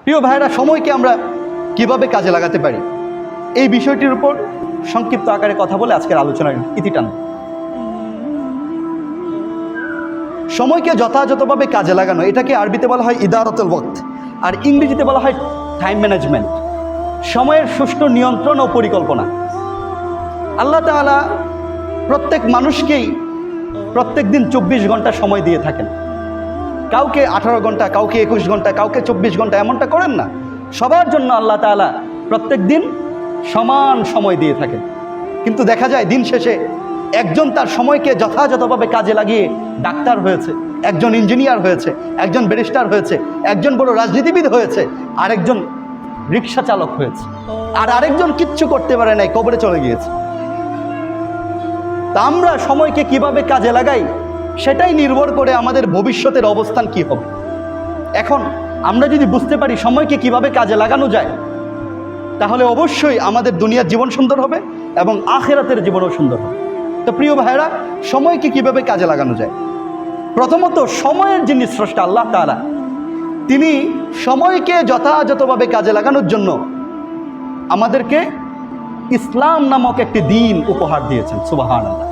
প্রিয় ভাইরা, সময়কে আমরা কিভাবে কাজে লাগাতে পারি এই বিষয়টির উপর সংক্ষিপ্ত আকারে কথা বলে আজকের আলোচনার ইতি টানব। সময়কে যথাযথভাবে কাজে লাগানো, এটাকে আরবিতে বলা হয় ইদারাতুল ওয়াক্ত, আর ইংরেজিতে বলা হয় টাইম ম্যানেজমেন্ট। সময়ের সুষ্ঠু নিয়ন্ত্রণ ও পরিকল্পনা। আল্লাহ তাআলা প্রত্যেক মানুষকেই প্রত্যেক দিন 24 ঘন্টা সময় দিয়ে থাকেন। কাউকে 18 ঘন্টা, কাউকে 21 ঘন্টা, কাউকে 24 ঘন্টা, এমনটা করেন না। সবার জন্য আল্লাহ তাআলা প্রত্যেক দিন সমান সময় দিয়ে থাকেন। কিন্তু দেখা যায় দিন শেষে একজন তার সময়কে যথাযথভাবে কাজে লাগিয়ে ডাক্তার হয়েছে, একজন ইঞ্জিনিয়ার হয়েছে, একজন ব্যারিস্টার হয়েছে, একজন বড় রাজনীতিবিদ হয়েছে, আরেকজন রিক্সা চালক হয়েছে, আর আরেকজন কিচ্ছু করতে পারে নাই, কবরে চলে গিয়েছে। তা আমরা সময়কে কিভাবে কাজে লাগাই সেটাই নির্ভর করে আমাদের ভবিষ্যতের অবস্থান কি হবে। এখন আমরা যদি বুঝতে পারি সময়কে কিভাবে কাজে লাগানো যায়, তাহলে অবশ্যই আমাদের দুনিয়ার জীবন সুন্দর হবে এবং আখিরাতের জীবনও সুন্দর হবে। তো প্রিয় ভাইরা, সময়কে কিভাবে কাজে লাগানো যায়? প্রথমত, সময়ের যিনি স্রষ্টা আল্লাহ তাআলা, তিনি সময়কে যথাযথভাবে কাজে লাগানোর জন্য আমাদেরকে ইসলাম নামক একটি দিন উপহার দিয়েছেন। সুবহানাল্লাহ।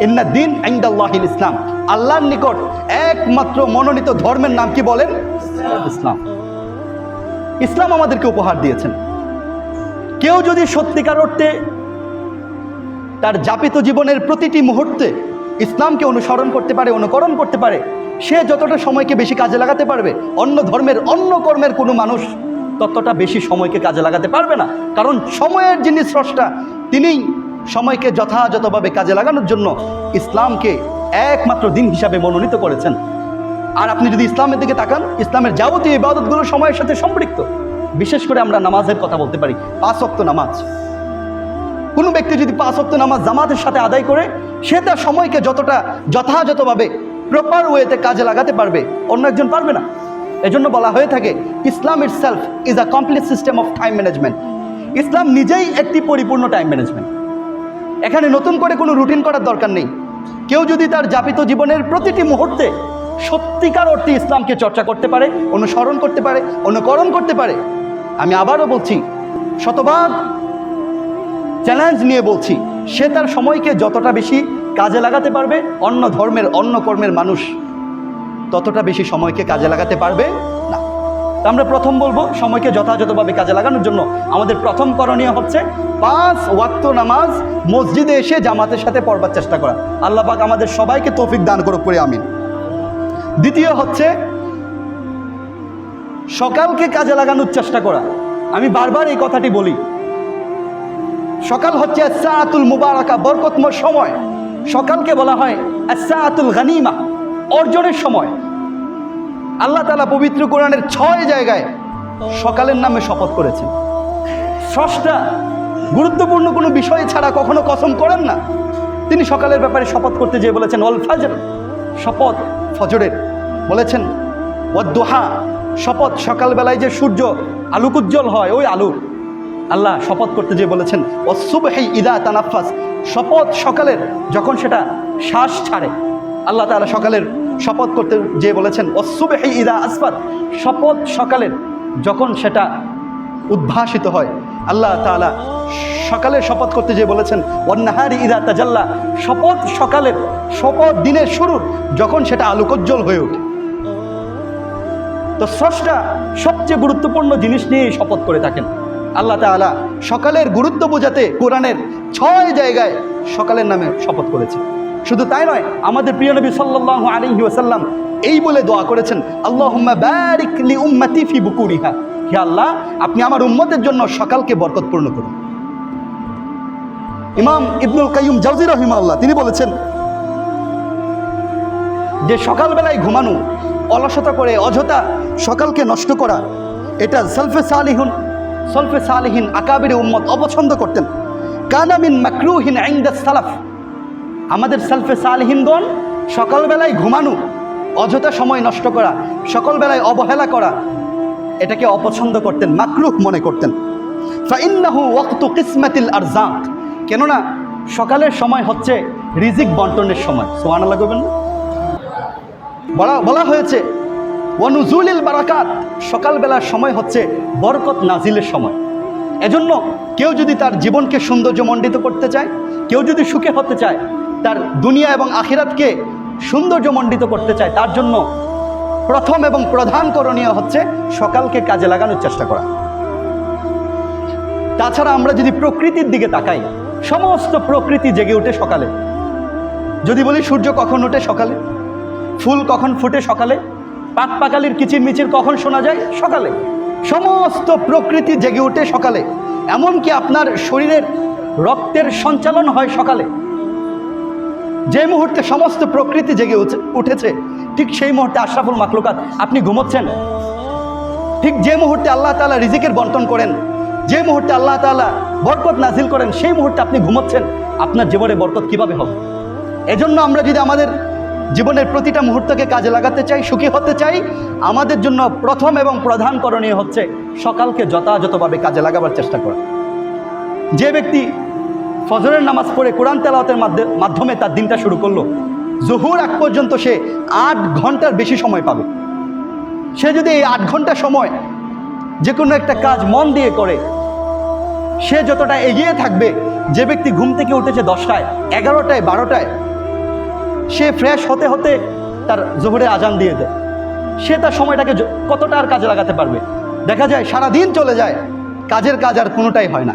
ইন্না দিন ইনদাল্লাহিল ইসলাম। আল্লাহর নিকট একমাত্র মনোনীত ধর্মের নাম কি বলেন? ইসলাম। ইসলাম আমাদেরকে উপহার দিয়েছেন। কেউ যদি সত্যিকার অর্থে তার যাপিত জীবনের প্রতিটি মুহূর্তে ইসলামকে অনুসরণ করতে পারে, অনুকরণ করতে পারে, সে যতটা সময়কে বেশি কাজে লাগাতে পারবে, অন্য ধর্মের অন্য কর্মের কোনো মানুষ ততটা বেশি সময়কে কাজে লাগাতে পারবে না। কারণ সময়ের যিনি স্রষ্টা, তিনি সময়কে যথাযথভাবে কাজে লাগানোর জন্য ইসলামকে একমাত্র দিন হিসাবে মনোনীত করেছেন। আর আপনি যদি ইসলামের দিকে তাকান, ইসলামের যাবতীয় ইবাদতগুলো সময়ের সাথে সম্পৃক্ত। বিশেষ করে আমরা নামাজের কথা বলতে পারি, 5 ওয়াক্ত নামাজ। কোনো ব্যক্তি যদি 5 ওয়াক্ত নামাজ জামাতের সাথে আদায় করে, সে তার সময়কে যতটা যথাযথভাবে প্রপার ওয়েতে কাজে লাগাতে পারবে, অন্য একজন পারবে না। এজন্য বলা হয়ে থাকে Islam itself is a complete system of time management. ইসলাম নিজেই একটি পরিপূর্ণ টাইম ম্যানেজমেন্ট। এখানে নতুন করে কোনো রুটিন করার দরকার নেই। কেউ যদি তার যাপিত জীবনের প্রতিটি মুহূর্তে সত্যিকার অর্থে ইসলামকে চর্চা করতে পারে, অনুসরণ করতে পারে, অনুকরণ করতে পারে, আমি আবারও বলছি, শতভাগ চ্যালেঞ্জ নিয়ে বলছি, সে তার সময়কে যতটা বেশি কাজে লাগাতে পারবে, অন্য ধর্মের অন্য কর্মের মানুষ ততটা বেশি সময়কে কাজে লাগাতে পারবে না। তো আমরা প্রথম বলবো, সময়কে যথাযথভাবে কাজে লাগানোর জন্য আমাদের প্রথম করণীয় হচ্ছে 5 ওয়াক্ত নামাজ মসজিদে এসে জামাতের সাথে পড়বার চেষ্টা করা। আল্লাহ পাক আমাদের সবাইকে তৌফিক দান করুক করে আমিন। দ্বিতীয় হচ্ছে সকালকে কাজে লাগানোর চেষ্টা করা। আমি বারবার এই কথাটি বলি, সকাল হচ্ছে আস-সাআতুল মুবারাকা, বরকতময় সময়। সকালকে বলা হয় আস-সাআতুল গানিমা, অর্জনের সময়। আল্লাহ তাআলা পবিত্র কোরআনের 6 জায়গায় সকালের নামে শপথ করেছেন। স্রষ্টা গুরুত্বপূর্ণ কোনো বিষয় ছাড়া কখনো কসম করেন না। তিনি সকালের ব্যাপারে শপথ করতে যেয়ে বলেছেন ওয়াল ফাজর, শপথ ফজরের। বলেছেন ওয়াদ-দুহা, শপথ সকালবেলায় যে সূর্য আলোকোজ্জ্বল হয়, ওই আলোর। আল্লাহ শপথ করতে যেয়ে বলেছেন ওয়াস-সুবহি ইযা তানাফাস, শপথ সকালের যখন সেটা শ্বাস ছাড়ে। আল্লাহ তাআলা সকালের শপথ করতে যে বলেছেন ওয়াস-সুবহি ইযা আসফার, শপথ সকালের যখন সেটা উদ্ভাসিত হয়। আল্লাহ তাআলা সকালের শপথ করতে যে বলেছেন ওয়ান-নাহারি ইযা তাজাল্লা, শপথ সকালের, শপথ দিনের শুরুর যখন সেটা আলোকোজ্জ্বল হয়ে ওঠে। তো স্রষ্টা সবচেয়ে গুরুত্বপূর্ণ জিনিস নিয়ে শপথ করে থাকেন। আল্লাহ তাআলা সকালের গুরুত্ব বোঝাতে কোরআনের 6 জায়গায় সকালের নামে শপথ করেছে। শুধু তাই নয়, আমাদের প্রিয় নবী সাল্লাল্লাহু আলাইহি ওয়াসাল্লাম এই বলে দোয়া করেছেন আল্লাহুম্মা বারিক লি উম্মতি ফি বুকুরিহা, হে আল্লাহ, আপনি আমার উম্মতের জন্য সকালকে বরকতপূর্ণ করুন। ইমাম ইবনুল কাইয়্যিম জাওজি রাহিমাহুল্লাহ তিনি বলেছেন যে সকালবেলায় ঘুমানো, অলসতা করে অযথা সকালকে নষ্ট করা, এটা সালফে সালিহিন আকাবিরে উম্মত অপছন্দ করতেন। কানা মিন মাকরুহিন ইনদা সালাফ, আমাদের সালফে সালিহিনগণ সকালবেলায় ঘুমানো, অযথা সময় নষ্ট করা, সকালবেলায় অবহেলা করা, এটাকে অপছন্দ করতেন, মাকরুহ মনে করতেন। ফাইন্নাহু ওয়াক্তু কিসমাতিল আরজাক, কেননা সকালের সময় হচ্ছে রিজিক বন্টনের সময়। সুবহানাল্লাহ বলবেন না? বলা হয়েছে ওয়ানুজুলিল বারাকাত, সকালবেলার সময় হচ্ছে বরকত নাজিলের সময়। এজন্য কেউ যদি তার জীবনকে সৌন্দর্যমণ্ডিত করতে চায়, কেউ যদি সুখে হতে চায়, তার দুনিয়া এবং আখিরাতকে সৌন্দর্যমণ্ডিত করতে চায়, তার জন্য প্রথম এবং প্রধান করণীয় হচ্ছে সকালকে কাজে লাগানোর চেষ্টা করা। তাছাড়া আমরা যদি প্রকৃতির দিকে তাকাই, সমস্ত প্রকৃতি জেগে ওঠে সকালে। যদি বলি সূর্য কখন ওঠে সকালে, ফুল কখন ফুটে সকালে, পাক পাকালির কিচিরমিচির কখন শোনা যায় সকালে। সমস্ত প্রকৃতি জেগে ওঠে সকালে। এমনকি আপনার শরীরের রক্তের সঞ্চালন হয় সকালে। যে মুহূর্তে সমস্ত প্রকৃতি জেগে উঠেছে, ঠিক সেই মুহূর্তে আশরাফুল মাখলুকাত আপনি ঘুমোচ্ছেন। ঠিক যে মুহূর্তে আল্লাহ তাআলা রিজিকের বন্টন করেন, যে মুহূর্তে আল্লাহ তাআলা বরকত নাজিল করেন, সেই মুহূর্তে আপনি ঘুমোচ্ছেন। আপনার জীবনে বরকত কিভাবে হবে? এজন্য আমরা যদি আমাদের জীবনের প্রতিটা মুহূর্তকে কাজে লাগাতে চাই, সুখী হতে চাই, আমাদের জন্য প্রথম এবং প্রধান করণীয় হচ্ছে সকালকে যথাযথভাবে কাজে লাগাবার চেষ্টা করা। যে ব্যক্তি ফজরের নামাজ পড়ে কোরআন তেলাওয়াতের মাধ্যমে তার দিনটা শুরু করলো, জোহর আগ পর্যন্ত সে 8 ঘন্টার বেশি সময় পাবে। সে যদি এই 8 ঘন্টা সময় যে কোনো একটা কাজ মন দিয়ে করে, সে যতটা এগিয়ে থাকবে। যে ব্যক্তি ঘুম থেকে উঠেছে 10টায়, 11টায়, 12টায়, সে ফ্রেশ হতে হতে তার জোহরের আজান দিয়ে দেয়, সে তার সময়টাকে কতটা আর কাজে লাগাতে পারবে? দেখা যায় সারাদিন চলে যায়, কাজের কাজ আর কোনোটাই হয় না।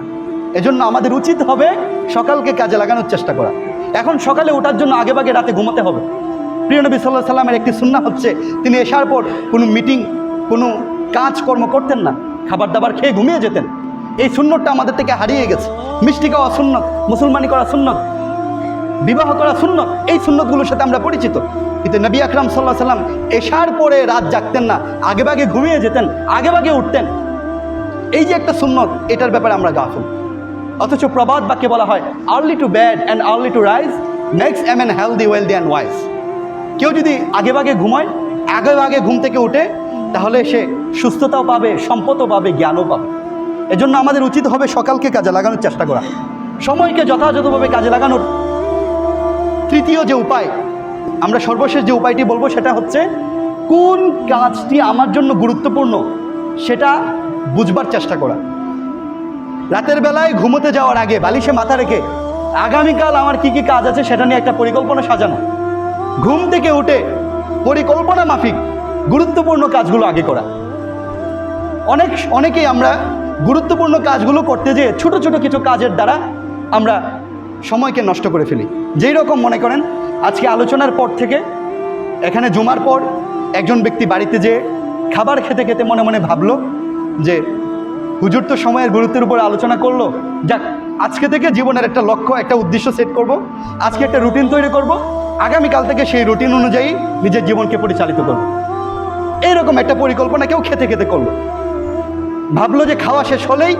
এজন্য আমাদের উচিত হবে সকালকে কাজে লাগানোর চেষ্টা করা। এখন সকালে ওঠার জন্য আগেভাগে রাতে ঘুমোতে হবে। প্রিয় নবী সাল্লাল্লাহু আলাইহি সাল্লামের একটি সুন্নাহ হচ্ছে, তিনি এশার পর কোনো মিটিং, কোনো কাজকর্ম করতেন না, খাবার দাবার খেয়ে ঘুমিয়ে যেতেন। এই সুন্নতটা আমাদের থেকে হারিয়ে গেছে। মিষ্টি খাওয়া সুন্নত, মুসলমানি করা সুন্নত, বিবাহ করা সুন্নত, এই সুন্নতগুলোর সাথে আমরা পরিচিত। কিন্তু নবী আকরাম সাল্লাল্লাহু আলাইহি সাল্লাম এশার পরে রাত জাগতেন না, আগেভাগে ঘুমিয়ে যেতেন, আগেভাগে উঠতেন। এই যে একটা সুন্নত, এটার ব্যাপারে আমরা গাফিল। অথচ প্রবাদ বাক্যে বলা হয়, early to bed and early to rise makes a man healthy, wealthy and wise. কেউ যদি আগেভাগে ঘুমায়, আগেভাগে ঘুম থেকে উঠে, তাহলে সে সুস্থতাও পাবে, সম্পদও পাবে, জ্ঞানও পাবে। এজন্য আমাদের উচিত হবে সকালকে কাজে লাগানোর চেষ্টা করা। সময়কে যথাযথভাবে কাজে লাগানোর তৃতীয় যে উপায়, আমরা সর্বশেষ যে উপায়টি বলবো, সেটা হচ্ছে কোন কাজটি আমার জন্য গুরুত্বপূর্ণ সেটা বুঝবার চেষ্টা করা। রাতের বেলায় ঘুমোতে যাওয়ার আগে বালিশে মাথা রেখে আগামীকাল আমার কি কি কাজ আছে সেটা নিয়ে একটা পরিকল্পনা সাজানো। ঘুম থেকে উঠে পরিকল্পনা মাফিক গুরুত্বপূর্ণ কাজগুলো আগে করা। অনেকেই আমরা গুরুত্বপূর্ণ কাজগুলো করতে যেয়ে ছোট ছোট কিছু কাজের দ্বারা আমরা সময়কে নষ্ট করে ফেলি। যেই রকম মনে করেন, আজকে আলোচনার পর থেকে এখানে জুমার পর একজন ব্যক্তি বাড়িতে যেয়ে খাবার খেতে খেতে মনে মনে ভাবলো যে হুজুর তো সময়ের গুরুত্বের উপর আলোচনা করলো, যাক আজকে থেকে জীবনের একটা লক্ষ্য, একটা উদ্দেশ্য সেট করব, আজকে একটা রুটিন তৈরি করব, আগামীকাল থেকে সেই রুটিন অনুযায়ী নিজের জীবনকে পরিচালিত করব। এইরকম একটা পরিকল্পনা কেউ খেতে খেতে করলো। ভাবলো যে খাওয়া শেষ হলেই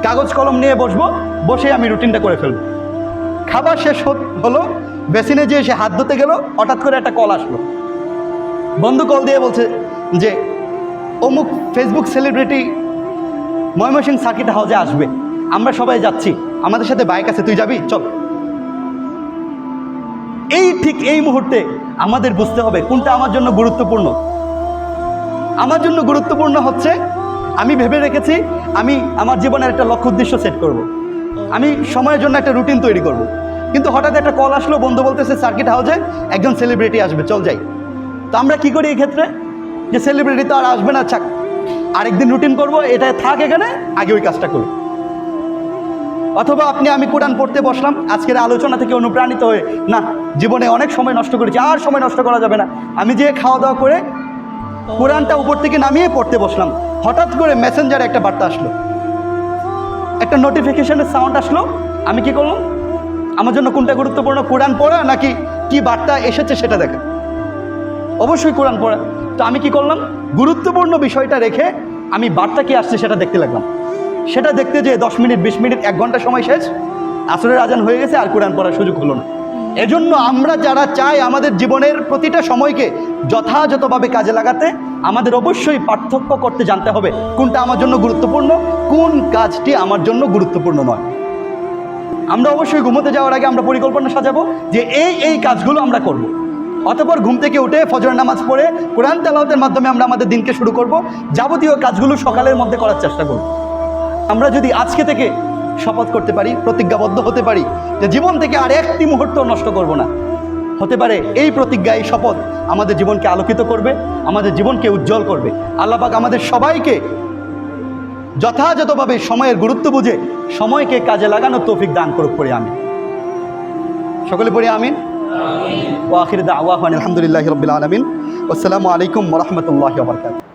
কাগজ কলম নিয়ে বসবো, বসে আমি রুটিনটা করে ফেলবো। খাবার শেষ হলো, বেসিনে যেয়ে সে হাত ধুতে গেল, হঠাৎ করে একটা কল আসলো। বন্ধু কল দিয়ে বলছে যে অমুক ফেসবুক সেলিব্রিটি ময়মনসিংহ সার্কিট হাউসে আসবে, আমরা সবাই যাচ্ছি, আমাদের সাথে বাইক আছে, তুই যাবি, চল। ঠিক এই মুহূর্তে আমাদের বুঝতে হবে কোনটা আমার জন্য গুরুত্বপূর্ণ। আমার জন্য গুরুত্বপূর্ণ হচ্ছে, আমি ভেবে রেখেছি আমি আমার জীবনের একটা লক্ষ্য উদ্দেশ্য সেট করব, আমি সময়ের জন্য একটা রুটিন তৈরি করব। কিন্তু হঠাৎ একটা কল আসলো, বন্ধু বলতেছে সার্কিট হাউসে একজন সেলিব্রিটি আসবে, চল যাই। তো আমরা কি করি এই ক্ষেত্রে, যে সেলিব্রিটি তো আর আসবে না, চাক আরেকদিন রুটিন করব, এটা থাক এখানে, আগে ওই কাজটা করি। অথবা আমি কোরআন পড়তে বসলাম, আজকের আলোচনা থেকে অনুপ্রাণিত হয়ে, না জীবনে অনেক সময় নষ্ট করেছি, আর সময় নষ্ট করা যাবে না, আমি যে খাওয়া দাওয়া করে কোরআনটা উপর থেকে নামিয়ে পড়তে বসলাম। হঠাৎ করে মেসেঞ্জারে একটা বার্তা আসলো, একটা নোটিফিকেশনের সাউন্ড আসলো। আমি কি করলাম, আমার জন্য কোনটা গুরুত্বপূর্ণ, কোরআন পড়া নাকি কি বার্তা এসেছে সেটা দেখা? অবশ্যই কোরআন পড়া। তো আমি কি করলাম, গুরুত্বপূর্ণ বিষয়টা রেখে আমি বার্তা কি আসছে সেটা দেখতে লাগলাম। সেটা দেখতে যে 10 মিনিট, 20 মিনিট, 1 ঘন্টা সময় শেষ, আসরের আজান হয়ে গেছে, আর কোরআন পড়ার সুযোগ হলো না। এজন্য আমরা যারা চাই আমাদের জীবনের প্রতিটা সময়কে যথাযথভাবে কাজে লাগাতে, আমাদের অবশ্যই পার্থক্য করতে জানতে হবে কোনটা আমার জন্য গুরুত্বপূর্ণ, কোন কাজটি আমার জন্য গুরুত্বপূর্ণ নয়। আমরা অবশ্যই ঘুমোতে যাওয়ার আগে আমরা পরিকল্পনা সাজাবো যে এই কাজগুলো আমরা করব। অতঃপর ঘুম থেকে উঠে ফজর নামাজ পড়ে কোরআন তেলাওয়াতের মাধ্যমে আমরা আমাদের দিনকে শুরু করব। যাবতীয় কাজগুলো সকালের মধ্যে করার চেষ্টা করব। আমরা যদি আজকে থেকে শপথ করতে পারি, প্রতিজ্ঞাবদ্ধ হতে পারি যে জীবন থেকে আর একটি মুহূর্ত নষ্ট করব না, হতে পারে এই প্রতিজ্ঞা, এই শপথ আমাদের জীবনকে আলোকিত করবে, আমাদের জীবনকে উজ্জ্বল করবে। আল্লাহ পাক আমাদের সবাইকে যথাযথভাবে সময়ের গুরুত্ব বুঝে সময়কে কাজে লাগানোর তৌফিক দান করুক। পড়ে আমিন। সকলে পড়ে আমিন। ওয়া আখির দাওয়ানা আলহামদুলিল্লাহি রাব্বিল আলামিন। আসসালামু আলাইকুম ওয়া রাহমাতুল্লাহি ওয়া বারাকাতুহু।